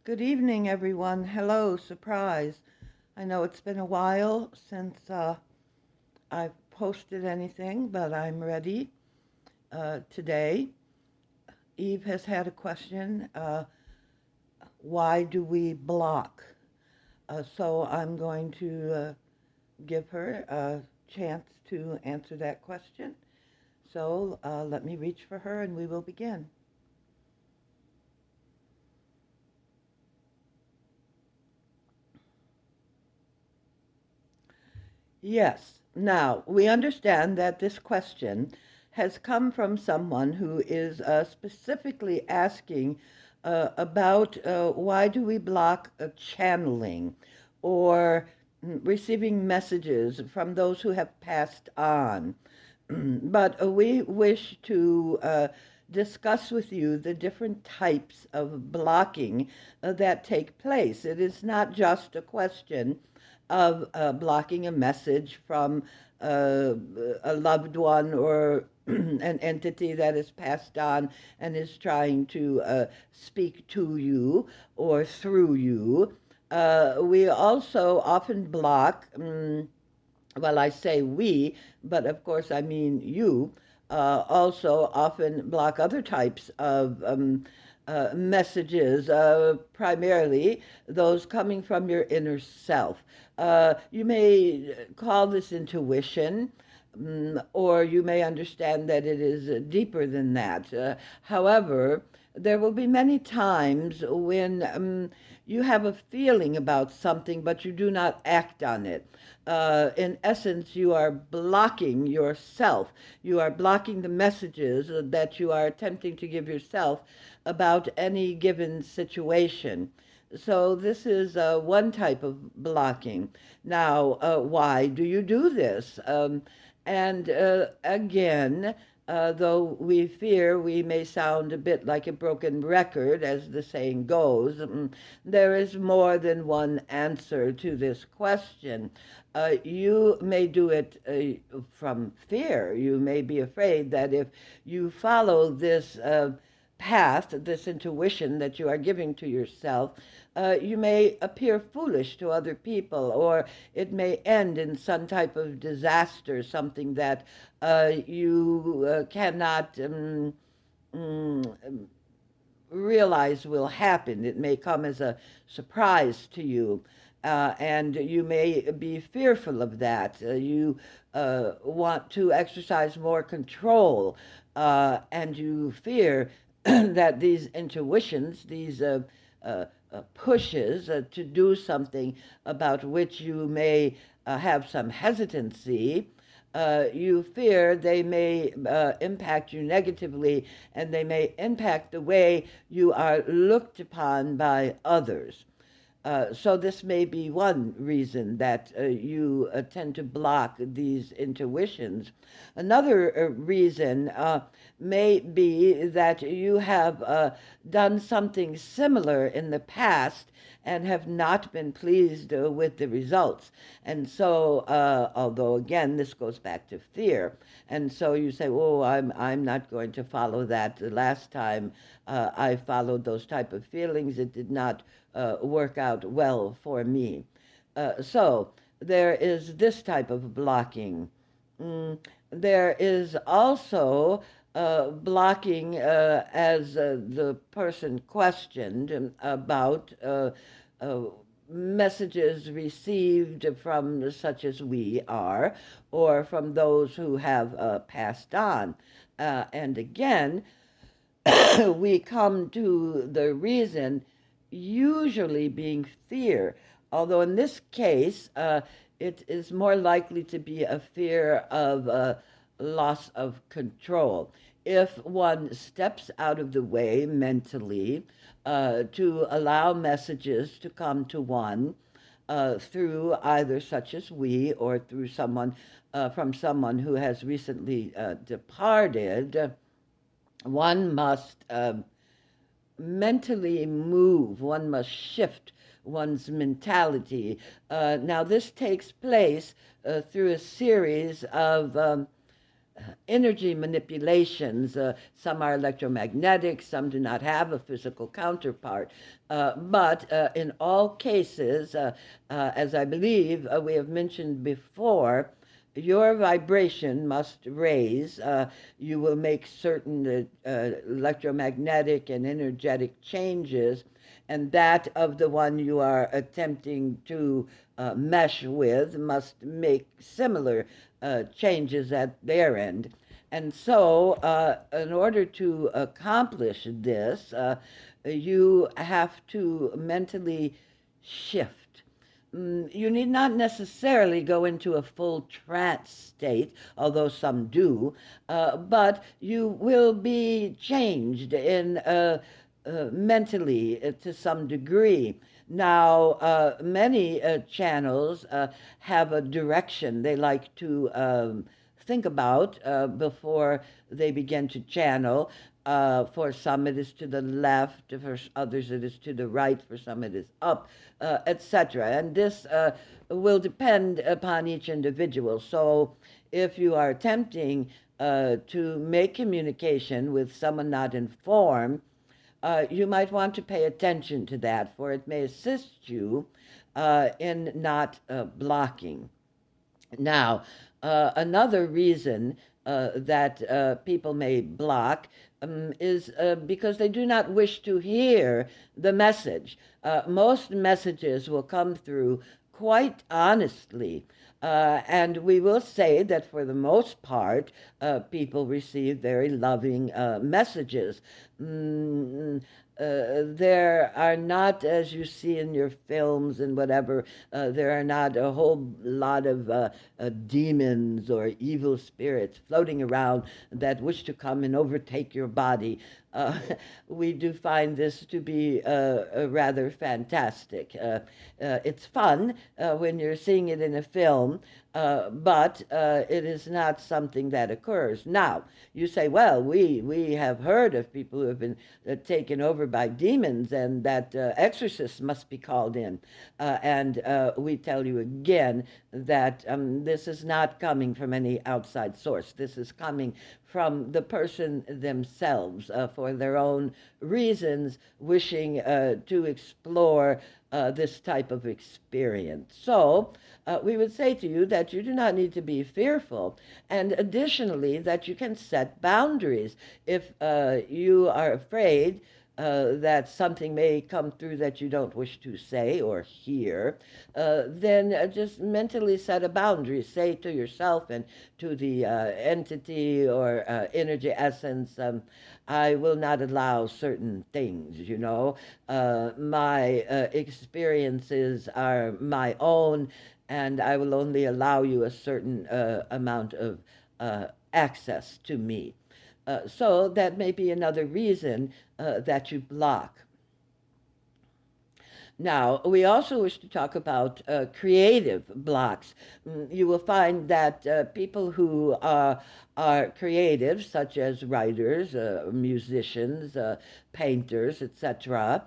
Good evening, everyone. Hello, surprise. I know it's been a while since I've posted anything, but I'm ready today. Eve has had a question. Why do we block? So I'm going to give her a chance to answer that question. So let me reach for her and we will begin. Yes. Now, we understand that this question has come from someone who is specifically asking about why do we block channeling or receiving messages from those who have passed on. But we wish to discuss with you the different types of blocking that take place. It is not just a question of blocking a message from uh, a loved one or an entity that is passed on and is trying to speak to you or through you. We also often block. Well, I say we, but of course I mean you, also often block other types of messages, primarily those coming from your inner self. You may call this intuition. Or you may understand that it is deeper than that. However, there will be many times when you have a feeling about something, but you do not act on it. In essence, you are blocking yourself. You are blocking the messages that you are attempting to give yourself about any given situation. So this is one type of blocking. Now, why do you do this? And again, though we fear we may sound a bit like a broken record, as the saying goes, there is more than one answer to this question. You may do it from fear. You may be afraid that if you follow this path, this intuition that you are giving to yourself, you may appear foolish to other people, or it may end in some type of disaster, something that you cannot realize will happen. It may come as a surprise to you. And you may be fearful of that. You want to exercise more control, and you fear that these intuitions, these pushes to do something about which you may have some hesitancy, you fear they may impact you negatively and they may impact the way you are looked upon by others. So this may be one reason that you tend to block these intuitions. Another reason may be that you have done something similar in the past and have not been pleased with the results. And so, although again, this goes back to fear. And so you say, "Oh, I'm not going to follow that. The last time I followed those type of feelings, it did not work out well for me." So there is this type of blocking. Mm, there is also blocking, as the person questioned about uh, messages received from such as we are, or from those who have passed on. And again, we come to the reason usually being fear, although in this case, it is more likely to be a fear of loss of control. If one steps out of the way mentally to allow messages to come to one through either such as we or through someone from someone who has recently departed, one must mentally move, one must shift one's mentality. Now, this takes place through a series of energy manipulations. Some are electromagnetic, some do not have a physical counterpart. But in all cases, as I believe we have mentioned before, your vibration must raise. You will make certain electromagnetic and energetic changes, and that of the one you are attempting to mesh with must make similar changes at their end. And so, in order to accomplish this, you have to mentally shift. You need not necessarily go into a full trance state, although some do, but you will be changed in mentally to some degree. Now, many channels have a direction they like to think about before they begin to channel. For some, it is to the left. For others, it is to the right. For some, it is up, etc. And this will depend upon each individual. So, if you are attempting to make communication with someone not informed, you might want to pay attention to that, for it may assist you in not blocking. Now, another reason that people may block is because they do not wish to hear the message. Most messages will come through quite honestly. And we will say that for the most part, people receive very loving messages. Mm, there are not, as you see in your films and whatever, there are not a whole lot of demons or evil spirits floating around that wish to come and overtake your body. Uh, we do find this to be rather fantastic. It's fun when you're seeing it in a film, but it is not something that occurs. Now, you say, well, we have heard of people who have been taken over by demons and that exorcists must be called in. And we tell you again that this is not coming from any outside source. This is coming from the person themselves for their own reasons, wishing to explore this type of experience. So we would say to you that you do not need to be fearful, and additionally, that you can set boundaries. If you are afraid that something may come through that you don't wish to say or hear, then just mentally set a boundary. Say to yourself and to the entity or energy essence, I will not allow certain things, you know. My experiences are my own, and I will only allow you a certain amount of access to me. So that may be another reason that you block. Now, we also wish to talk about creative blocks. You will find that people who are creative, such as writers, musicians, painters, etc.,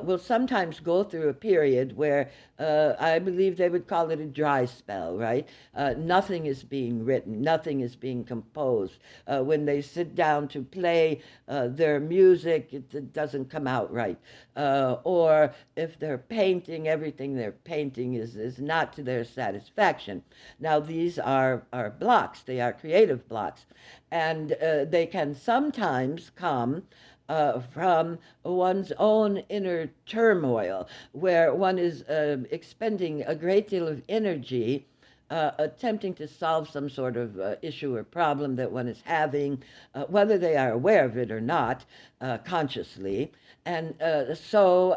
will sometimes go through a period where I believe they would call it a dry spell, right? Nothing is being written, nothing is being composed. When they sit down to play their music, it doesn't come out right. Or if they're painting, everything they're painting is not to their satisfaction. Now, these are blocks, they are creative blocks, and they can sometimes come from one's own inner turmoil, where one is expending a great deal of energy attempting to solve some sort of issue or problem that one is having, whether they are aware of it or not, consciously. And so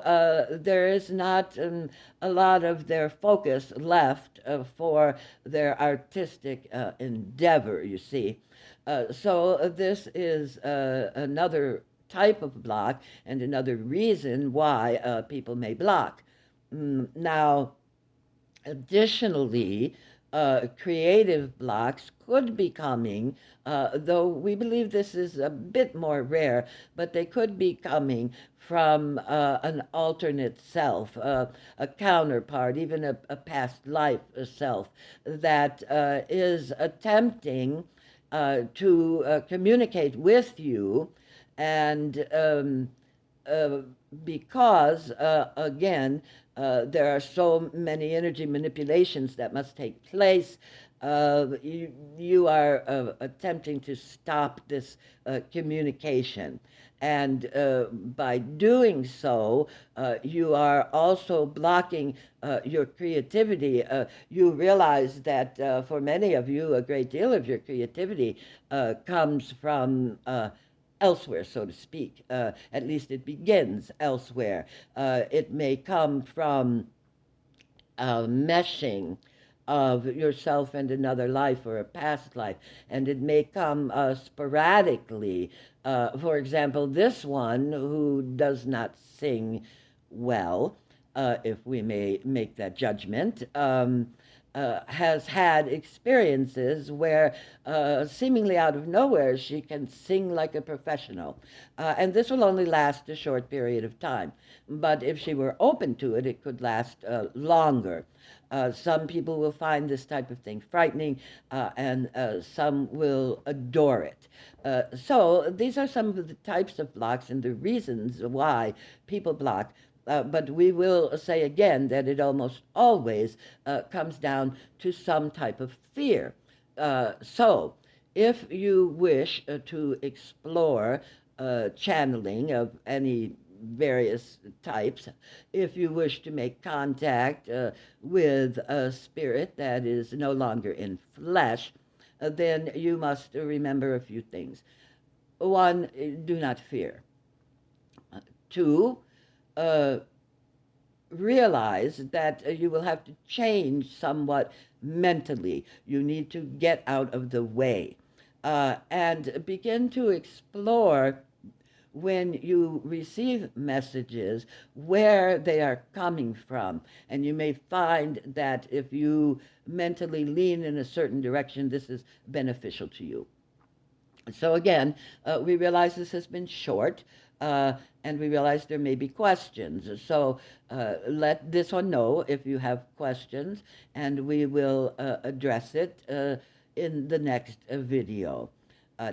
there is not a lot of their focus left for their artistic endeavor, you see. So this is another type of block and another reason why people may block. Now, additionally, creative blocks could be coming, though we believe this is a bit more rare, but they could be coming from an alternate self, a counterpart, even a past life self that is attempting to communicate with you, and uh, because, again, there are so many energy manipulations that must take place. You are attempting to stop this communication. And by doing so, you are also blocking your creativity. You realize that for many of you, a great deal of your creativity comes from elsewhere, so to speak. At least it begins elsewhere. It may come from meshing of yourself and another life or a past life, and it may come sporadically. For example, this one who does not sing well, if we may make that judgment, has had experiences where, seemingly out of nowhere, she can sing like a professional. And this will only last a short period of time. But if she were open to it, it could last longer. Some people will find this type of thing frightening, and some will adore it. So these are some of the types of blocks and the reasons why people block. But we will say again that it almost always comes down to some type of fear. So, if you wish to explore channeling of any various types, if you wish to make contact with a spirit that is no longer in flesh, then you must remember a few things. One, do not fear. Two, uh, realize that you will have to change somewhat mentally. You need to get out of the way and begin to explore when you receive messages where they are coming from. And you may find that if you mentally lean in a certain direction, this is beneficial to you. So again, we realize this has been short, and we realize there may be questions. So let this one know if you have questions, and we will address it in the next video.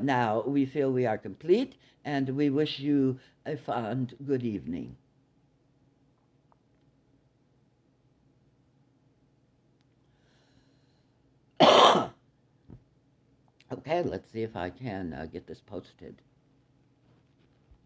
Now, we feel we are complete, and we wish you a fond good evening. Okay, let's see if I can get this posted.